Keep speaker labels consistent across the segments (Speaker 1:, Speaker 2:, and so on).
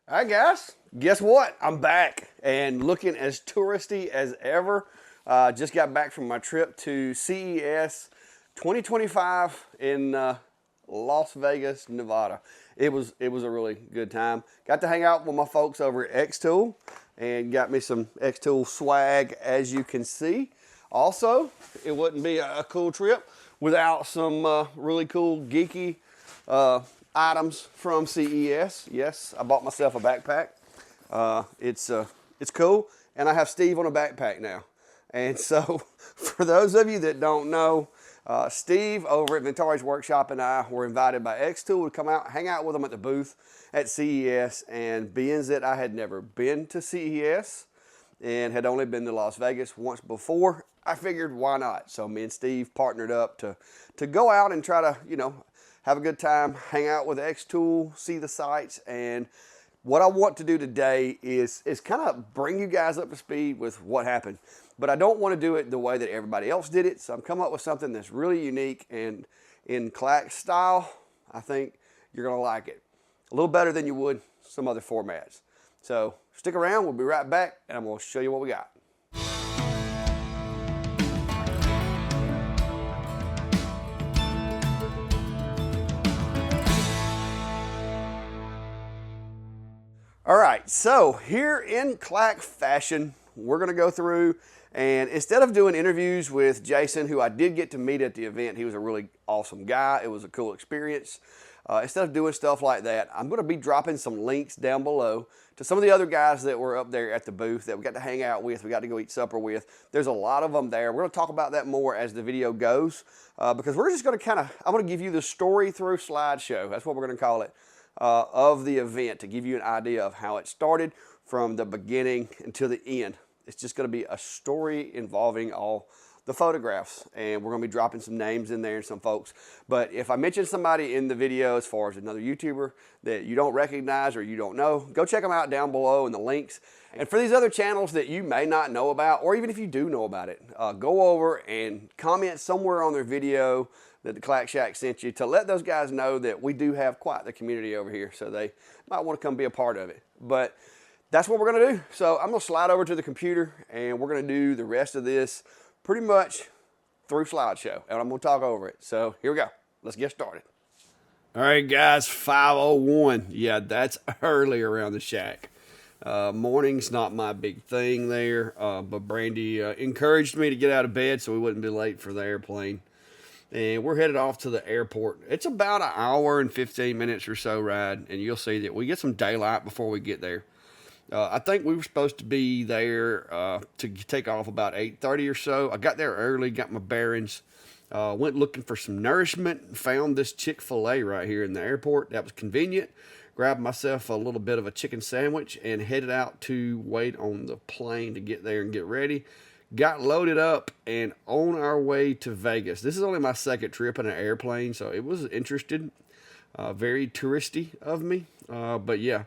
Speaker 1: All right, guys, guess what? I'm back and looking as touristy as ever. Just got back from my trip to CES 2025 in Las Vegas, Nevada. It was a really good time. Got to hang out with my folks over at xTool and got me some xTool swag, as you can see. Also, it wouldn't be a cool trip without some really cool geeky items from CES. Yes, I bought myself a backpack. It's cool, and I have Steve on a backpack now. And so, for those of you that don't know, Steve over at Vintage Workshop and I were invited by xTool to come out, hang out with them at the booth at CES. And being that I had never been to CES and had only been to Las Vegas once before, I figured why not. So me and Steve partnered up to go out and try to, have a good time, hang out with xTool, see the sights. And what I want to do today is kind of bring you guys up to speed with what happened. But I don't want to do it the way that everybody else did it. So I'm coming up with something that's really unique and in Clack style. I think you're going to like it. A little better than you would some other formats. So stick around. We'll be right back, and I'm going to show you what we got. All right, so here in Clack fashion, we're going to go through, and instead of doing interviews with Jason, who I did get to meet at the event, he was a really awesome guy. It was a cool experience. Instead of doing stuff like that, I'm going to be dropping some links down below to some of the other guys that were up there at the booth that we got to hang out with, we got to go eat supper with. There's a lot of them there. We're going to talk about that more as the video goes, because we're just going to I'm going to give you the story through slideshow. That's what we're going to call it. Of the event, to give you an idea of how it started from the beginning until the end. It's just going to be a story involving all the photographs, and we're going to be dropping some names in there and some folks. But if I mention somebody in the video as far as another YouTuber that you don't recognize or you don't know, go check them out down below in the links. And for these other channels that you may not know about, or even if you do know about it, go over and comment somewhere on their video that the Clack Shack sent you, to let those guys know that we do have quite the community over here, so they might want to come be a part of it. But that's what we're going to do. So I'm going to slide over to the computer, and we're going to do the rest of this pretty much through slideshow, and I'm going to talk over it. So here we go. Let's get started. All right, guys, 5:01. Yeah, that's early around the shack. Morning's not my big thing there, but Brandy encouraged me to get out of bed so we wouldn't be late for the airplane. And we're headed off to the airport. It's about an hour and 15 minutes or so ride, and you'll see that we get some daylight before we get there. I think we were supposed to be there to take off about 8:30 or so. I got there early, got my bearings, went looking for some nourishment, found this Chick-fil-A right here in the airport. That was convenient. Grabbed myself a little bit of a chicken sandwich and headed out to wait on the plane to get there and get ready. Got loaded up and on our way to Vegas. This is only my second trip in an airplane, so it was interesting. Very touristy of me. But yeah,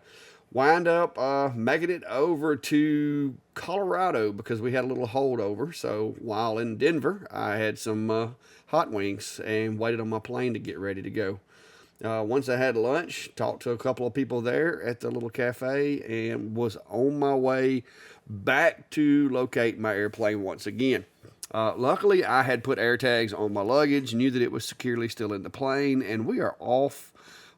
Speaker 1: wind up making it over to Colorado because we had a little holdover. So while in Denver, I had some hot wings and waited on my plane to get ready to go. Once I had lunch, talked to a couple of people there at the little cafe, and was on my way back to locate my airplane once again. Luckily, I had put air tags on my luggage, knew that it was securely still in the plane, and we are off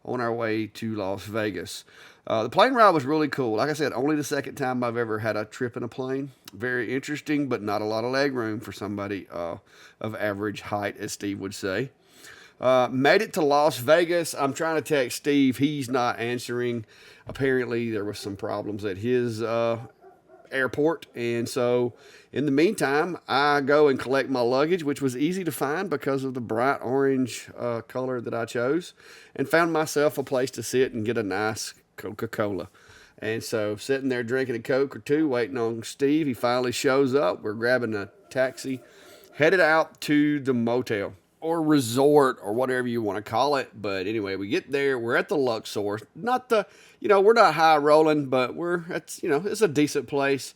Speaker 1: on our way to Las Vegas. The plane ride was really cool. Like I said, only the second time I've ever had a trip in a plane. Very interesting, but not a lot of leg room for somebody of average height, as Steve would say. Made it to Las Vegas. I'm trying to text Steve. He's not answering. Apparently, there was some problems at his airport, and so in the meantime, I go and collect my luggage, which was easy to find because of the bright orange color that I chose, and found myself a place to sit and get a nice Coca-Cola. And so sitting there drinking a Coke or two, waiting on Steve. He finally shows up. We're grabbing a taxi, headed out to the motel or resort or whatever you want to call it. But anyway, we get there. We're at the Luxor. Not the, we're not high rolling, but it's a decent place.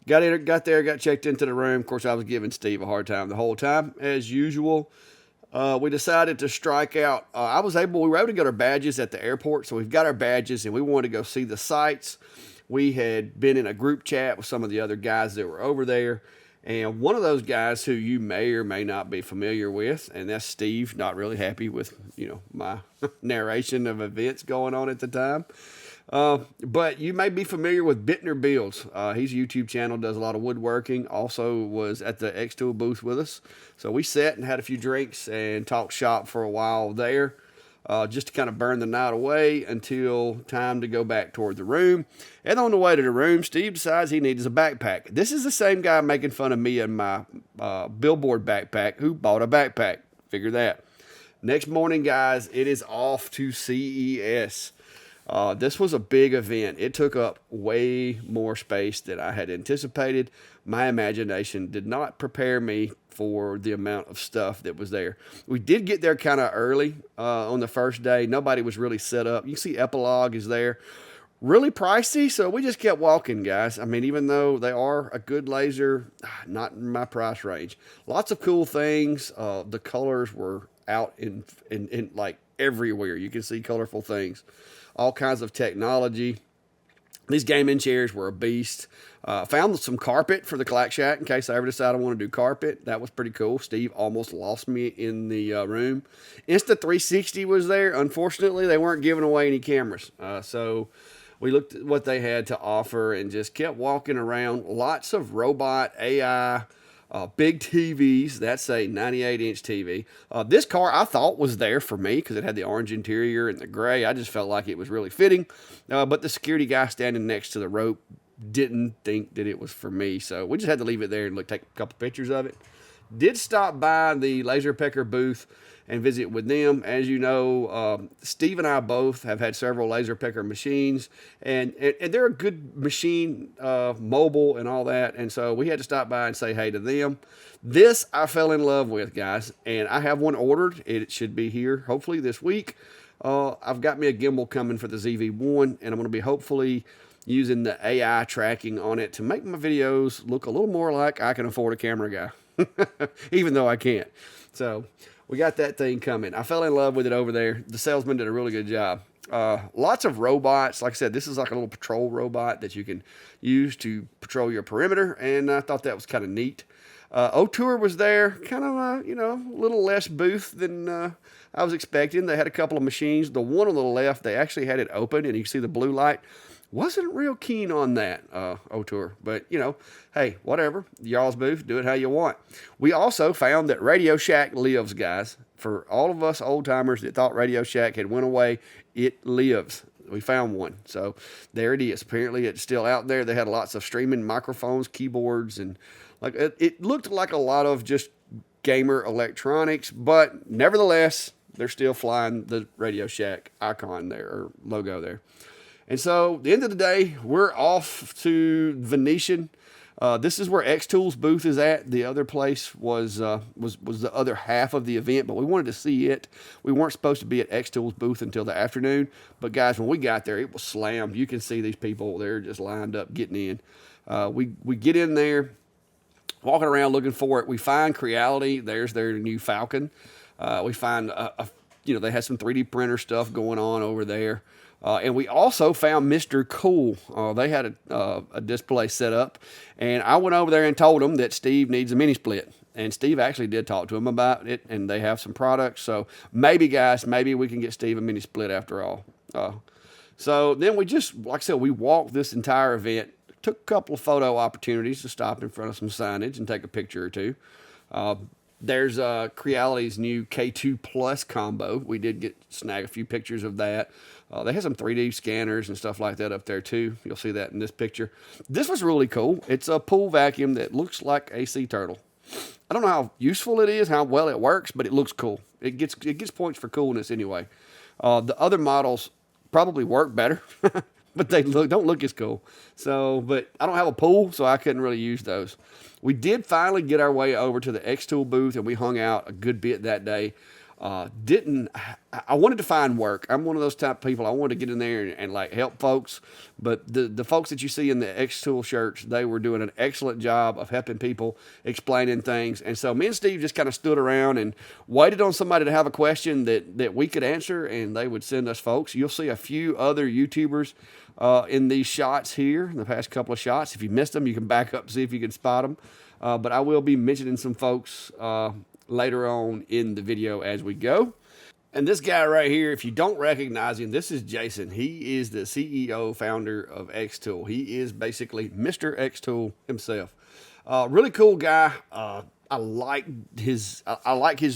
Speaker 1: Got there, got checked into the room. Of course, I was giving Steve a hard time the whole time, as usual. we decided to strike out. We were able to get our badges at the airport, so we've got our badges, and we wanted to go see the sights. We had been in a group chat with some of the other guys that were over there, and one of those guys who you may or may not be familiar with, and that's Steve, not really happy with, my narration of events going on at the time. But you may be familiar with Bittner Builds. His YouTube channel does a lot of woodworking. Also was at the xTool booth with us. So we sat and had a few drinks and talked shop for a while there, just to kind of burn the night away until time to go back toward the room. And on the way to the room, Steve decides he needs a backpack. This is the same guy making fun of me and my billboard backpack who bought a backpack. Figure that. Next morning, guys, it is off to CES. This was a big event. It took up way more space than I had anticipated. My imagination did not prepare me for the amount of stuff that was there. We did get there kind of early on the first day. Nobody was really set up. You can see Epilogue is there. Really pricey, so we just kept walking, guys. I mean, even though they are a good laser, not in my price range. Lots of cool things. The colors were out in like everywhere. You can see colorful things. All kinds of technology. These gaming chairs were a beast. Found some carpet for the Clack Shack in case I ever decide I want to do carpet. That was pretty cool. Steve almost lost me in the room. Insta360 was there. Unfortunately, they weren't giving away any cameras. So we looked at what they had to offer and just kept walking around. Lots of robot, AI, big TVs. That's a 98-inch TV. This car I thought was there for me because it had the orange interior and the gray. I just felt like it was really fitting. But the security guy standing next to the rope didn't think that it was for me. So we just had to leave it there and take a couple pictures of it. Did stop by the Laser Pecker booth and visit with them. As you know, Steve and I both have had several Laser Pecker machines, and they're a good machine, mobile and all that. And so we had to stop by and say hey to them. This I fell in love with, guys, and I have one ordered. It should be here hopefully this week. I've got me a gimbal coming for the ZV-1, and I'm going to be hopefully using the AI tracking on it to make my videos look a little more like I can afford a camera guy, even though I can't. So we got that thing coming. I fell in love with it over there. The salesman did a really good job. Lots of robots. Like I said, this is like a little patrol robot that you can use to patrol your perimeter, and I thought that was kind of neat. O-Tour was there, kind of a little less booth than I was expecting. They had a couple of machines. The one on the left, they actually had it open, and you can see the blue light. Wasn't real keen on that, O-Tour, but hey, whatever. Y'all's booth, do it how you want. We also found that Radio Shack lives, guys. For all of us old timers that thought Radio Shack had went away, it lives. We found one, so there it is. Apparently, it's still out there. They had lots of streaming microphones, keyboards, and like it looked like a lot of just gamer electronics, but nevertheless, they're still flying the Radio Shack icon there or logo there. And so, at the end of the day, we're off to Venetian. This is where xTool's booth is at. The other place was the other half of the event, but we wanted to see it. We weren't supposed to be at xTool's booth until the afternoon. But guys, when we got there, it was slammed. You can see these people, they're just lined up getting in. We get in there, walking around looking for it. We find Creality. There's their new Falcon. We find, they had some 3D printer stuff going on over there. And we also found Mr. Cool. They had a display set up, and I went over there and told them that Steve needs a mini split. And Steve actually did talk to him about it, and they have some products. So maybe, guys, maybe we can get Steve a mini split after all. So then we just, like I said, we walked this entire event, took a couple of photo opportunities to stop in front of some signage and take a picture or two. There's Creality's new K2 Plus combo. We did snag a few pictures of that. They have some 3D scanners and stuff like that up there too. You'll see that in this picture. This was really cool. It's a pool vacuum that looks like a sea turtle. I don't know how useful it is, how well it works, but it looks cool. It gets points for coolness anyway. The other models probably work better, but they don't look as cool. So, but I don't have a pool, so I couldn't really use those. We did finally get our way over to the xTool booth, and we hung out a good bit that day. I wanted to find work. I'm one of those type of people. I wanted to get in there and like help folks. But the folks that you see in the xTool shirts, they were doing an excellent job of helping people, explaining things. And so me and Steve just kind of stood around and waited on somebody to have a question that we could answer, and they would send us folks. You'll see a few other YouTubers in these shots here, in the past couple of shots. If you missed them, you can back up and see if you can spot them. But I will be mentioning some folks later on in the video as we go. And this guy right here, if you don't recognize him, this is Jason. He is the CEO, founder of xTool. He is basically Mr. xTool himself. Really cool guy. I like his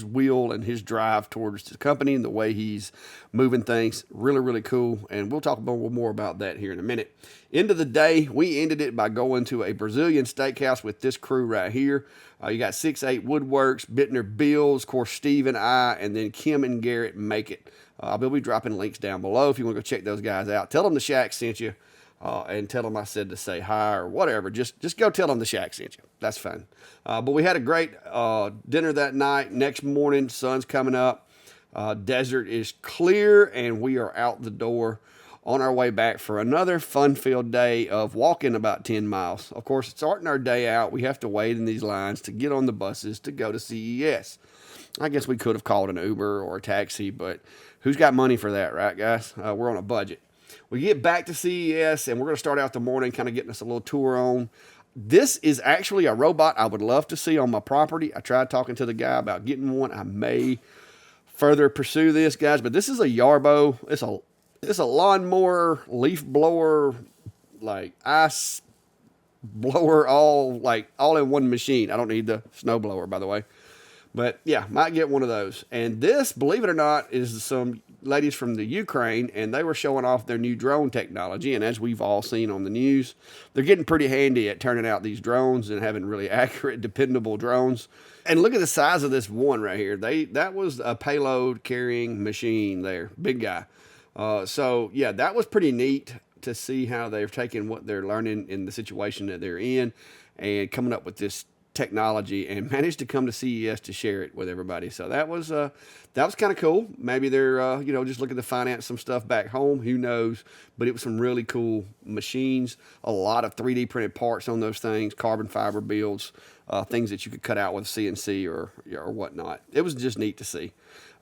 Speaker 1: will and his drive towards the company and the way he's moving things. Really, really cool. And we'll talk more about that here in a minute. End of the day, we ended it by going to a Brazilian steakhouse with this crew right here. You got 6'8 Woodworks, Bittner Bills, of course, Steve and I, and then Kim and Garrett make it. I will be dropping links down below if you want to go check those guys out. Tell them the Shack sent you. And tell them I said to say hi or whatever. Just go tell them the Shack sent you. That's fine. But we had a great dinner that night. Next morning, sun's coming up. Desert is clear, and we are out the door on our way back for another fun-filled day of walking about 10 miles. Of course, starting our day out, we have to wait in these lines to get on the buses to go to CES. I guess we could have called an Uber or a taxi, but who's got money for that, right, guys? We're on a budget. We get back to CES, and we're going to start out the morning kind of getting us a little tour on. This is actually a robot I would love to see on my property. I tried talking to the guy about getting one. I may further pursue this, guys, but this is a Yarbo. It's a lawnmower, leaf blower, like ice blower, all in one machine. I don't need the snow blower, by the way. But yeah, might get one of those. And this, believe it or not, is some ladies from the Ukraine, and they were showing off their new drone technology. And as we've all seen on the news, they're getting pretty handy at turning out these drones and having really accurate, dependable drones. And look at the size of this one right here. That was a payload carrying machine there, big guy. So yeah, that was pretty neat to see how they've taken what they're learning in the situation that they're in and coming up with this technology and managed to come to CES to share it with everybody. So that was kind of cool. Maybe they're just looking to finance some stuff back home. Who knows? But it was some really cool machines. A lot of 3D printed parts on those things, carbon fiber builds, things that you could cut out with CNC or whatnot. It was just neat to see.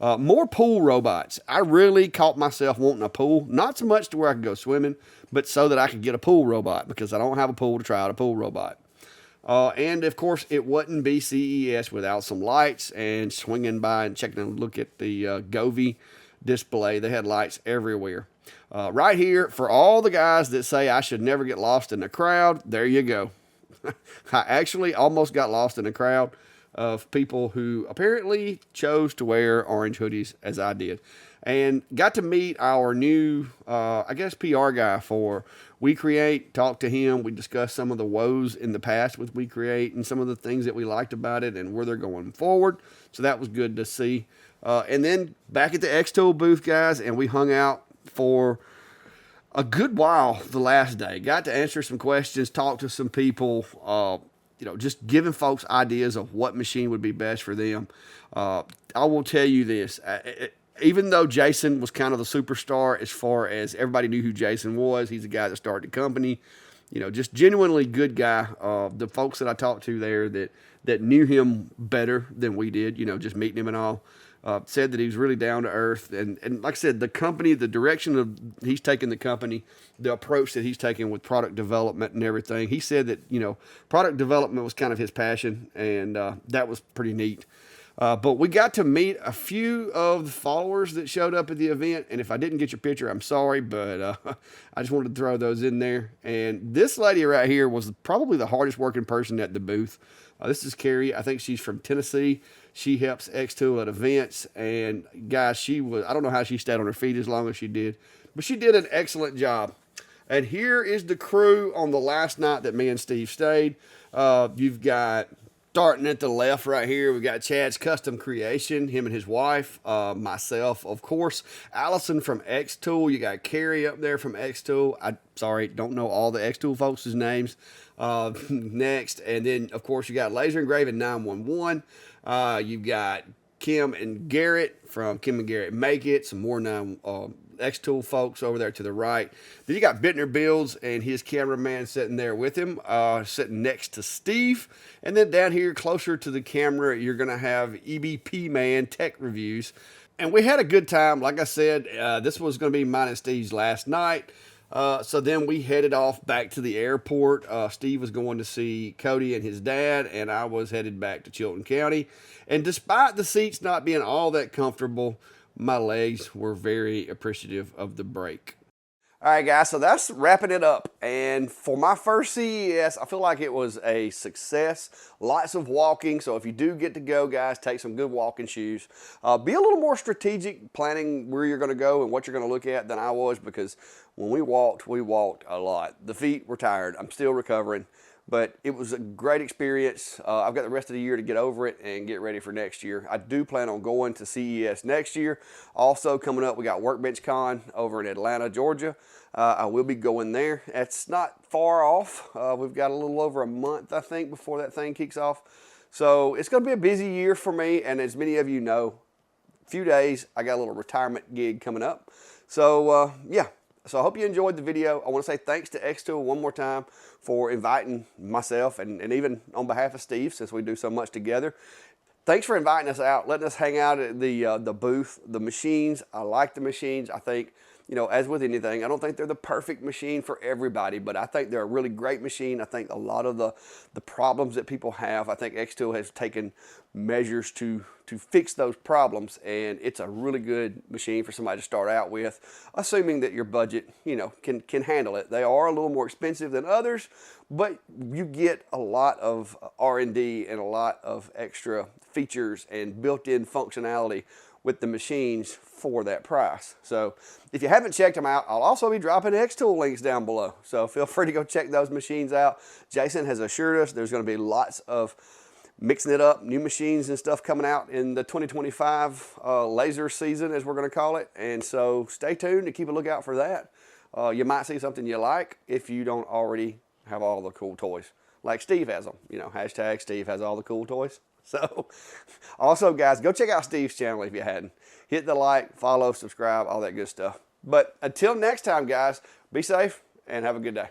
Speaker 1: More pool robots. I really caught myself wanting a pool, not so much to where I could go swimming, but so that I could get a pool robot because I don't have a pool to try out a pool robot. And of course, it wouldn't be CES without some lights and swinging by and checking a look at the Govee display. They had lights everywhere. Right here, for all the guys that say I should never get lost in the crowd, there you go. I actually almost got lost in a crowd of people who apparently chose to wear orange hoodies as I did. And got to meet our new, PR guy for We Create, talked to him. We discussed some of the woes in the past with We Create and some of the things that we liked about it and where they're going forward. So that was good to see. And then back at the xTool booth, guys, and we hung out for a good while the last day. Got to answer some questions, talk to some people, just giving folks ideas of what machine would be best for them. I will tell you this. Even though Jason was kind of the superstar as far as everybody knew who Jason was, he's the guy that started the company, just genuinely good guy. The folks that I talked to there that knew him better than we did, just meeting him and all, said that he was really down to earth. And like I said, the company, the direction of he's taking the company, the approach that he's taking with product development and everything. He said that, product development was kind of his passion, and that was pretty neat. But we got to meet a few of the followers that showed up at the event. And if I didn't get your picture, I'm sorry, but I just wanted to throw those in there. And this lady right here was probably the hardest working person at the booth. This is Carrie. I think she's from Tennessee. She helps xTool at events. And guys, I don't know how she stayed on her feet as long as she did, but she did an excellent job. And here is the crew on the last night that me and Steve stayed. You've got, starting at the left right here, we got Chad's Custom Creation, him and his wife, myself, of course, Allison from xTool. You got Carrie up there from xTool. Don't know all the xTool folks' names. Next, and then, of course, you got Laser Engraving 911. You've got Kim and Garrett from Kim and Garrett Make It, some more known xTool folks over there to the right. Then you got Bittner Builds and his cameraman sitting there with him, sitting next to Steve. And then down here closer to the camera, you're going to have EBP Man Tech Reviews. And we had a good time. Like I said, this was going to be mine and Steve's last night. So then we headed off back to the airport. Steve was going to see Cody and his dad, and I was headed back to Chilton County. And despite the seats not being all that comfortable, my legs were very appreciative of the break. All right, guys, so that's wrapping it up. And for my first CES, I feel like it was a success. Lots of walking, so if you do get to go, guys, take some good walking shoes. Be a little more strategic planning where you're going to go and what you're going to look at than I was, because when we walked a lot. The feet were tired. I'm still recovering. But it was a great experience. I've got the rest of the year to get over it and get ready for next year. I do plan on going to CES next year. Also coming up, we got Workbench Con over in Atlanta, Georgia. I will be going there. It's not far off. We've got a little over a month, I think, before that thing kicks off. So it's going to be a busy year for me. And as many of you know, a few days, I got a little retirement gig coming up. So yeah. So I hope you enjoyed the video. I want to say thanks to xTool one more time for inviting myself and even on behalf of Steve, since we do so much together. Thanks for inviting us out, letting us hang out at the booth. The machines, I like the machines. I think, you know, as with anything, I don't think they're the perfect machine for everybody, but I think they're a really great machine. I think a lot of the problems that people have, I think xTool has taken measures to fix those problems, and it's a really good machine for somebody to start out with, assuming that your budget, you know, can handle it. They are a little more expensive than others, but you get a lot of R&D and a lot of extra features and built-in functionality with the machines for that price. So if you haven't checked them out, I'll also be dropping xTool links down below. So feel free to go check those machines out. Jason has assured us there's going to be lots of mixing it up, new machines and stuff coming out in the 2025 laser season, as we're going to call it. And so stay tuned to keep a lookout for that. You might see something you like if you don't already have all the cool toys. Like Steve has them, you know, hashtag Steve has all the cool toys. So also, guys, go check out Steve's channel if you hadn't. Hit the like, follow, subscribe, all that good stuff. But until next time, guys, be safe and have a good day.